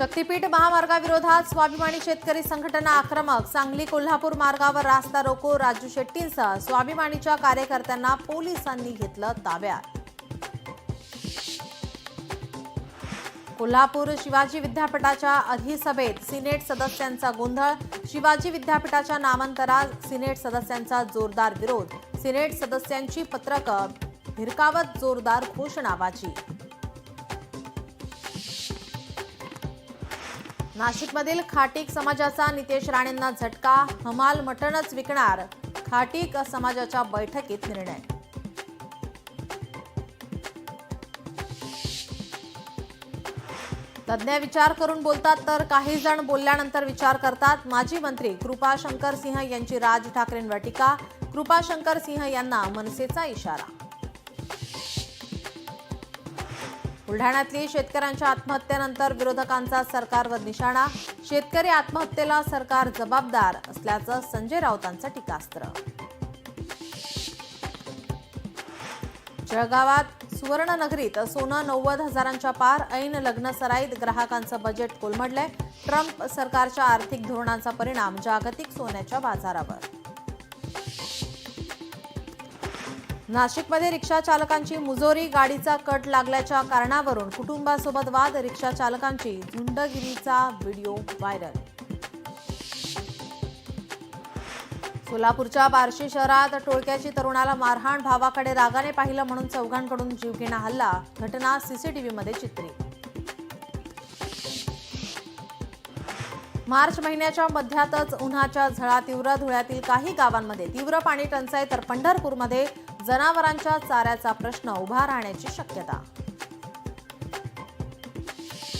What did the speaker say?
शक्तीपीठ महामार्गाविरोधात स्वाभिमानी शेतकरी संघटना आक्रमक. सांगली कोल्हापूर मार्गावर रास्ता रोको. राजू शेट्टींसह स्वाभिमानीच्या कार्यकर्त्यांना पोलिसांनी घेतलं ताब्यात. कोल्हापूर शिवाजी विद्यापीठाच्या अधिसभेत सिनेट सदस्यांचा गोंधळ. शिवाजी विद्यापीठाच्या नामांतरास सिनेट सदस्यांचा जोरदार विरोध. सिनेट सदस्यांची पत्रकं भिरकावत जोरदार घोषणाबाजी. नाशिकमधील खाटीक समाजाचा नितेश राणेंना झटका. हमाल मटणच विकणार. खाटीक समाजाच्या बैठकीत निर्णय. तज्ञ विचार करून बोलतात तर काही जण बोलल्यानंतर विचार करतात. माजी मंत्री कृपाशंकर सिंह यांची राज ठाकरेंवर टीका. कृपाशंकर सिंह यांना मनसेचा इशारा. बुलढाण्यातली शेतकऱ्यांच्या आत्महत्येनंतर विरोधकांचा सरकारवर निशाणा. शेतकरी आत्महत्येला सरकार जबाबदार असल्याचं संजय राऊतांचं टीकास्त्र. जळगावात सुवर्णनगरीत सोनं 90,000च्या पार. ऐन लग्न सराईत ग्राहकांचं बजेट कोलमडलंय. ट्रम्प सरकारच्या आर्थिक धोरणांचा परिणाम जागतिक सोन्याच्या बाजारावर. नाशिकमध्ये रिक्षा चालकांची मुजोरी. गाडीचा कट लागल्याच्या कारणावरून कुटुंबासोबत वाद. रिक्षा चालकांची झुंडगिरीचा व्हिडिओ व्हायरल. सोलापूरच्या बार्शी शहरात टोळक्याची तरुणाला मारहाण. भावाकडे रागाने पाहिलं म्हणून चौघांकडून जीवघेणा हल्ला. घटना सीसीटीव्हीमध्ये चित्रित. मार्च महिन्याच्या मध्यातच उन्हाच्या झळा तीव्र. धुळ्यातील काही गावांमध्ये तीव्र पाणी टंचाई तर पंढरपूरमध्ये जनावरांच्या चाऱ्याचा प्रश्न उभा राहण्याची शक्यता.